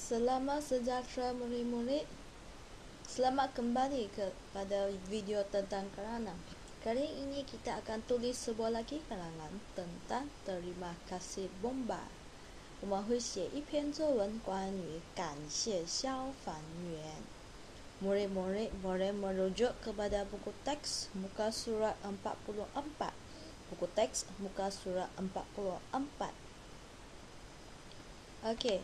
Selamat sejahtera murid-murid. Selamat kembali kepada video tentang karangan. Kali ini kita akan tulis sebuah lagi karangan tentang terima kasih bomba. 我们会写一篇作文关于感谢消防员。Murid-murid boleh merujuk kepada buku teks muka surat 44. Buku teks muka surat 44. Okey.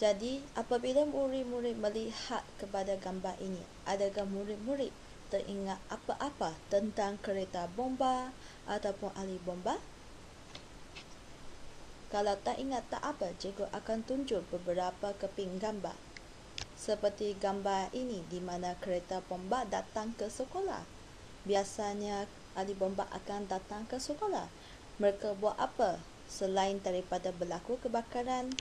Jadi, apabila murid-murid melihat kepada gambar ini, adakah murid-murid teringat apa-apa tentang kereta bomba ataupun ahli bomba? Kalau tak ingat tak apa, cikgu akan tunjuk beberapa keping gambar. Seperti gambar ini di mana kereta bomba datang ke sekolah. Biasanya ahli bomba akan datang ke sekolah. Mereka buat apa? Selain daripada berlaku kebakaran,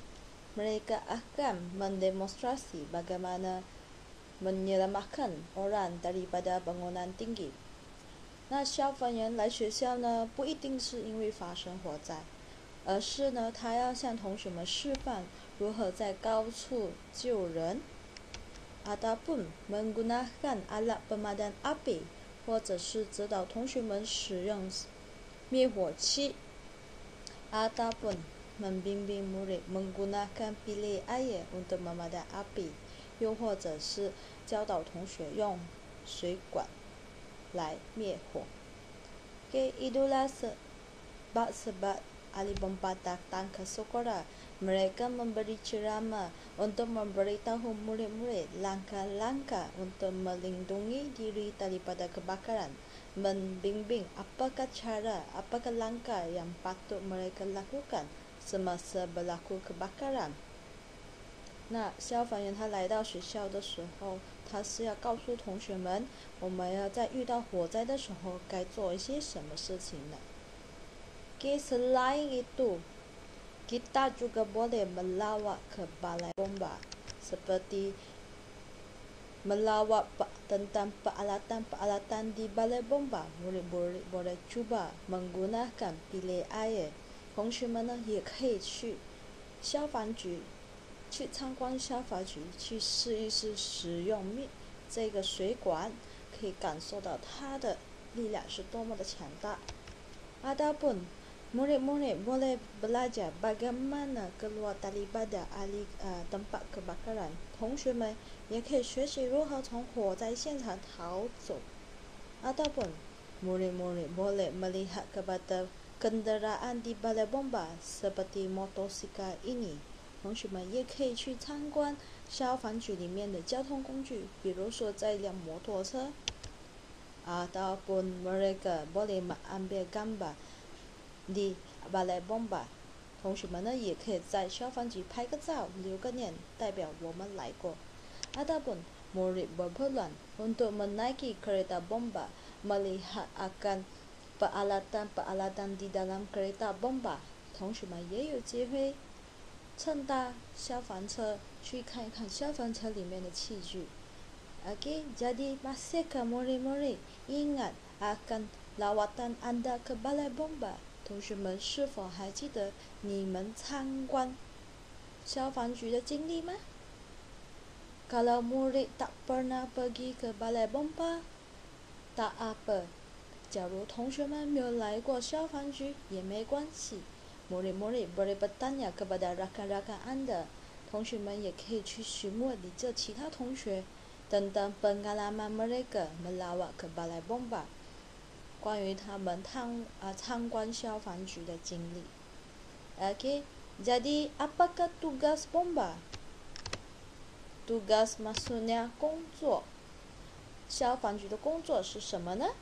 mereka akan mendemonstrasi bagaimana menyelamatkan orang daripada bangunan tinggi. 那消防员来学校呢，不一定是因为发生火灾，而是呢，他要向同学们示范如何在高处救人，ataupun menggunakan alat pemadam api， 或者是指导同学们使用灭火器， ataupun membimbing murid menggunakan bilik air untuk memadam api， 又或者是教导同学用水管来灭火。Okay, itulah sebab ahli bomba datang ke sekolah. Mereka memberi ceramah untuk memberitahu murid-murid langkah-langkah untuk melindungi diri daripada kebakaran, membimbing apakah langkah yang patut mereka lakukan semasa berlaku kebakaran。那消防员他来到学校的时候，他是要告诉同学们，我们要在遇到火灾的时候该做一些什么事情呢？ Selain itu, kita juga boleh melawat ke balai bomba, seperti melawat tentang peralatan-peralatan di balai bomba. Murid-murid boleh cuba menggunakan bilik air。同学们呢，也可以去消防局，去参观消防局，去试一试使用这个水管，可以感受到它的力量是多么的强大。Adapun murid-murid boleh belajar bagaimana keluar daripada tempat kebakaran。同学们也可以学习如何从火灾现场逃走。Adapun murid-murid boleh melihat kepada kenderaan di balai bomba seperti motosikal ini。同学们也可以去参观消防局里面的交通工具，比如说这辆摩托车。Ataupun mereka boleh mengambil gambar di balai bomba。同学们呢也可以在消防局拍个照，留个念，代表我们来过。Ataupun murid berpeluang untuk menaiki kereta bomba, melihat akan peralatan-peralatan di dalam kereta bomba。同学们也有机会乘搭消防车去看一看消防车里面的器具。Okey, jadi masihkah murid-murid ingat akan lawatan anda ke balai bomba？ 同学们是否还记得你们参观消防局的经历吗？ Kalau murid tak pernah pergi ke balai bomba, tak apa。 假如同学们没有来过消防局也没关系。 Murid-murid boleh bertanya kepada rakan-rakan anda。 同学们也可以去询问你这其他同学 tentang pengalaman mereka melawat ke balai bomba， 关于他们参观消防局的经历。 Okey, jadi apakah tugas bomba？ Tugas maksudnya 工作。消防局的工作是什么呢？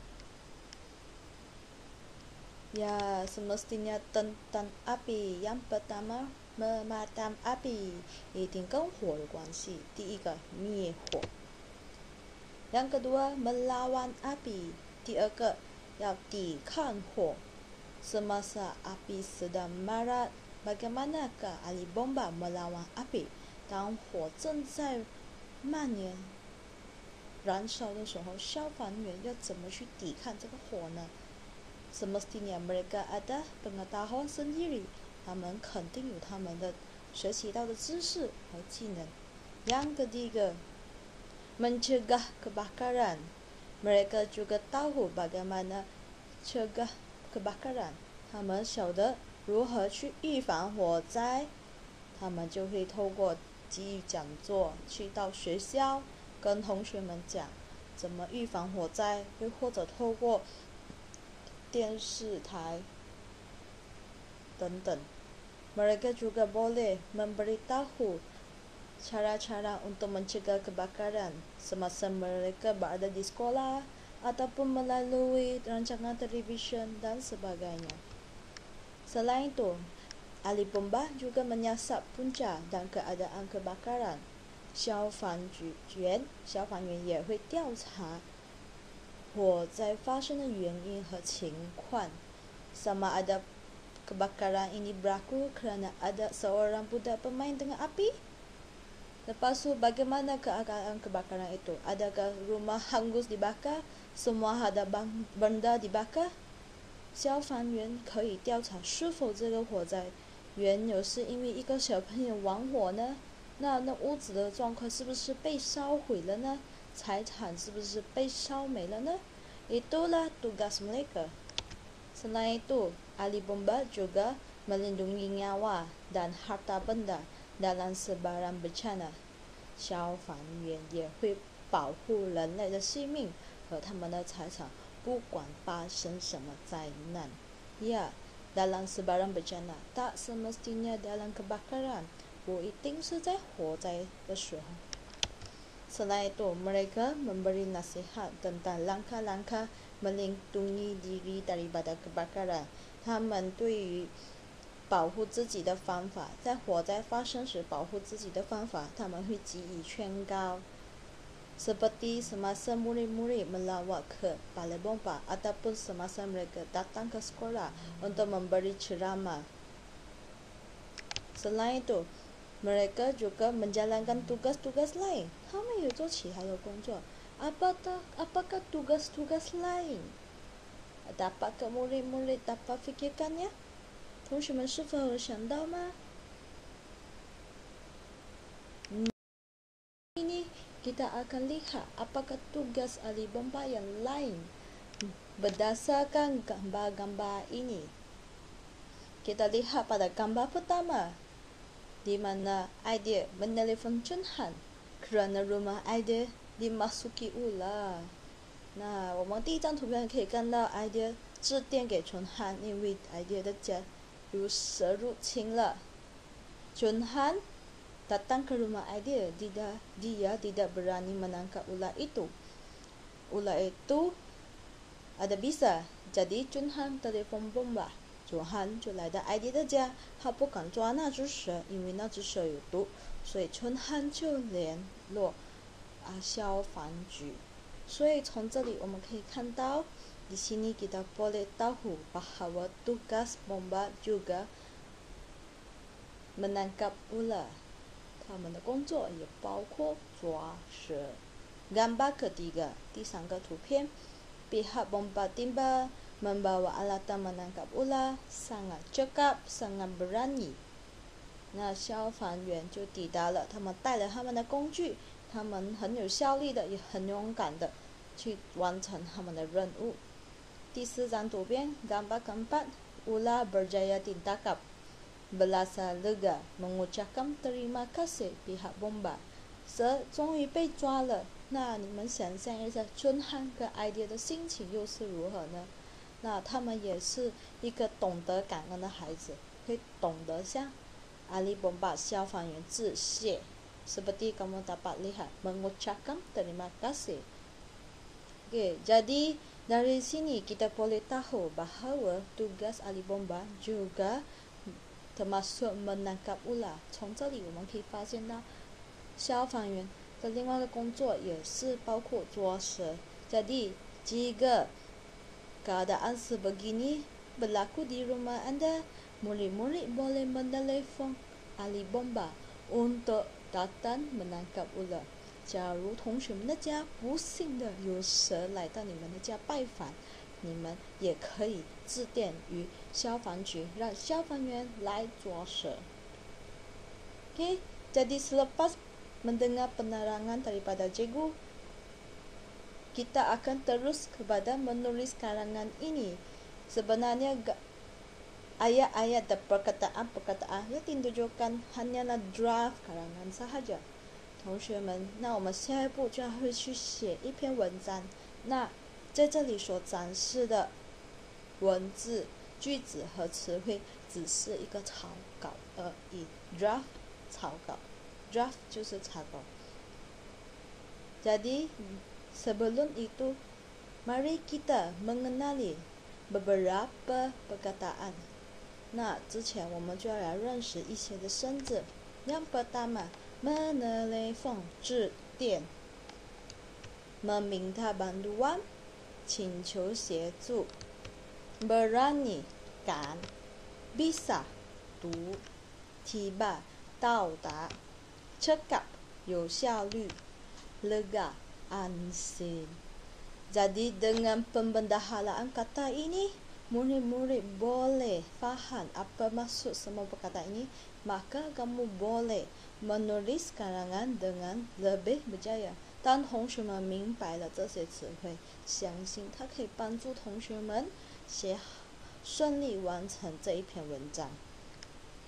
Ya, semestinya tentang api. Yang pertama, memadam api， 一定跟火有关系。第一个，灭火。Yang kedua, melawan api。第二个，要抵抗火。Semasa api sedang marak, bagaimanakah ahli bomba melawan api？ 当火正在蔓延、燃烧的时候，消防员要怎么去抵抗这个火呢？ Semestinya mereka ada pengetahuan sendiri， 他们肯定有他们的学习到的知识和技能。Yang ketiga, mencegah kebakaran. Mereka juga tahu bagaimana cegah kebakaran，他们晓得如何去预防火灾，他们就会透过给予讲座，去到学校跟同学们讲怎么预防火灾，又或者透过电视台等等。Mereka juga boleh memberitahu cara-cara untuk mencegah kebakaran semasa mereka berada di sekolah ataupun melalui rancangan televisyen dan sebagainya. Selain itu, ahli bomba juga menyiasat punca dan keadaan kebakaran. 消防员也会调查火灾发生的原因和情况。Sama ada kebakaran ini berlaku kerana ada seorang budak bermain dengan api? Lepas tu bagaimana keadaan kebakaran itu? Adakah rumah hangus dibakar? Semua ada benda dibakar? 消防员可以调查是否这个火灾缘由是因为一个小朋友玩火呢？那屋子的状况是不是被烧毁了呢？财产是不是被烧没了呢？ Itulah tugas mereka. Selain itu, ahli bomba juga melindungi nyawa dan harta benda dalam sebarang bencana. 消防员也会保护人类的性命和他们的财产，不管发生什么灾难。Ya, dalam sebarang bencana, tak semestinya dalam kebakaran. 不一定是在火灾的时候。Selain itu, mereka memberi nasihat tentang langkah-langkah melindungi diri daripada kebakaran. 他们对于保护自己的方法，在火灾发生时保护自己的方法，他们会给予劝告。Seperti semasa murid-murid melawat ke balai bomba ataupun semasa mereka datang ke sekolah untuk memberi ceramah. Selain itu, mereka juga menjalankan tugas-tugas lain. 他们也做其他的工作。Apakah tugas-tugas lain? Dapatkah murid-murid dapat fikirkannya? 同学们是否有想到吗？ Ini kita akan lihat apakah tugas ahli bomba yang lain berdasarkan gambar-gambar ini. Kita lihat pada gambar pertama, di mana Aidil menelefon Chun Han kerana rumah Aidil dimasuki ular。那我们第一张图片可以看到 Aidil 致电给Chun Han，因为 Aidil 的家有蛇入侵了。Chun Han datang ke rumah Aidil, dia tidak berani menangkap ular itu. Ular itu ada bisa, jadi Chun Han telefon bomba。Chun Han 就来到 Aidil 的家，他不敢抓那只蛇，因为那只蛇有毒，所以Chun Han 就联络消防局。所以从这里我们可以看到， di sini kita boleh tahu bahawa tugas bomba juga menangkap ular。他们的工作也包括抓蛇。Gambar ketiga, 第三个图片 pihak bomba timba membawa alatan menangkap ular, sangat cekap, sangat berani。那消防员就抵达了，他们带了他们的工具，他们很有效率的，也很勇敢的去完成他们的任务。第四张图片 gambar keempat, ular berjaya ditangkap. Berasa lega mengucapkan terima kasih pihak bomba。蛇终于被抓了，那你们想象一下Chun Han和Aidil的心情又是如何呢？那他们也是一个懂得感恩的孩子，会懂得向ahli bomba 消防员致谢。Seperti kamu dapat lihat, mengucapkan terima kasih. Oke, jadi dari sini kita boleh tahu bahawa tugas ahli bomba juga termasuk menangkap ular。从这里我们可以发现到，消防员的另外一个工作也是包括捉蛇。Jadi jika keadaan sebegini berlaku di rumah Anda, murid-murid boleh menelefon ahli bomba untuk datang menangkap ular。假如同学们的家不幸的有蛇来到你们的家拜访，你们也可以致电于消防局，让消防员来捉蛇。Oke, jadi selepas mendengar penerangan daripada cikgu, kita akan terus kepada menulis karangan ini. Sebenarnya ayat-ayat dan perkataan-perkataan yang ditunjukkan hanyalah draft karangan sahaja。同学们，那我们下一步就要会去写一篇文章。那在这里所展示的文字、句子和词汇只是一个草稿而已。draft 草稿 ，draft 就是草稿。Jadi sebelum itu, mari kita mengenali beberapa perkataan。那之前我们就要来认识一些的生字。Yang pertama, menelepon 致电 ，meminta bantuan 请求协助 ，berani 敢 ，bisa 读 ，tiba 到达 ，cepat 有效率 ，lega安心。Jadi dengan pembendaharaan kata ini, murid-murid boleh faham apa maksud semua perkataan ini, maka kamu boleh menulis karangan dengan lebih berjaya。当同学们明白了这些词汇，相信它可以帮助同学们顺利完成这一篇文章。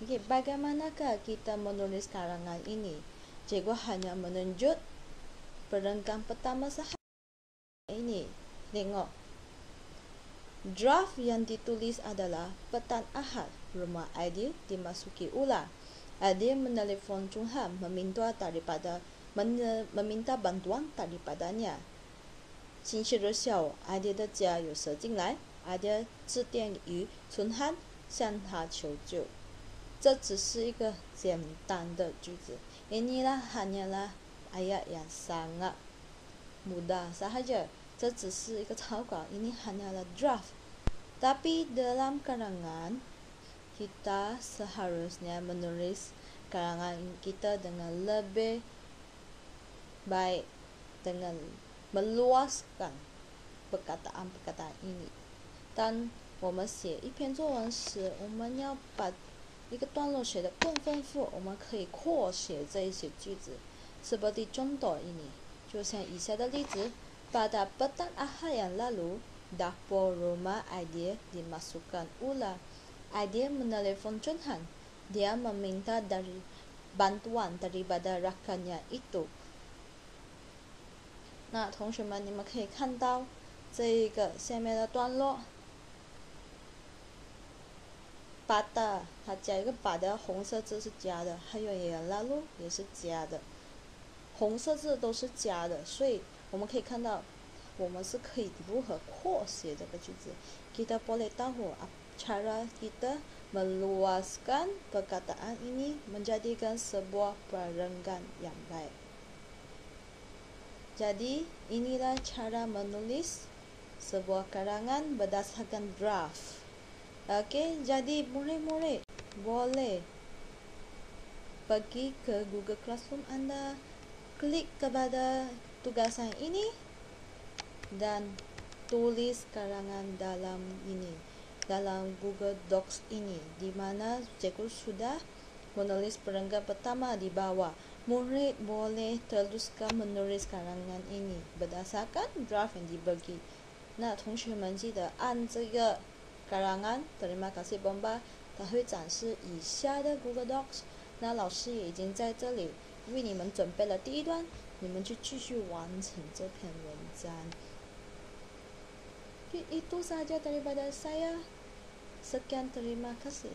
Oke, bagaimanakah kita menulis karangan ini? Cikgu hanya menunjuk perenggan pertama sahaja. Ini, tengok. Draft yang ditulis adalah petang Ahad. Rumah Aidil dimasuki ular. Aidil menelpon Johan meminta bantuan daripadanya。星期日下午，艾迪的家有蛇进来，艾迪致电于春汉，向他求救。这只是一个简单的句子。Inilah hanyalah ayat yang sangat mudah sahaja。这只是一个草稿，ini hanyalah draft。Tapi dalam karangan kita seharusnya menulis karangan kita dengan lebih baik, dengan meluaskan perkataan-perkataan ini。当我们写一篇作文时，我们要把一个段落写得更丰富，我们可以扩写这一些句子。Seperti contoh ini，就像以下的例子。Pada petang Ahad yang lalu, dapur rumah Aidil dimasukkan ular. Aidil menelepon Johan. Dia meminta bantuan daripada rakannya itu。那同学们，你们可以看到这一个下面的段落。pada 它加一个 pada， 红色字是加的，还有yang lalu也是加的，红色字都是加的，所以我们可以看到，我们是可以如何扩写这个句子。Kita boleh tahu cara kita meluaskan perkataan ini menjadikan sebuah perenggan yang baik. Jadi inilah cara menulis sebuah karangan berdasarkan draft. Okey, jadi murid-murid boleh pergi ke Google Classroom anda, klik kepada tugasan ini dan tulis karangan dalam Google Docs ini, di mana cikgu sudah menulis perenggan pertama di bawah. Murid boleh teruskan menulis karangan ini berdasarkan draft yang dibagi。那同学们记得按这个karangan terima kasih bomba， 它会展示以下的 Google Docs。那老师也已经在这里为你们准备了第一段，你们就继续完成这篇文章。Itu saja daripada saya. Sekian, terima kasih.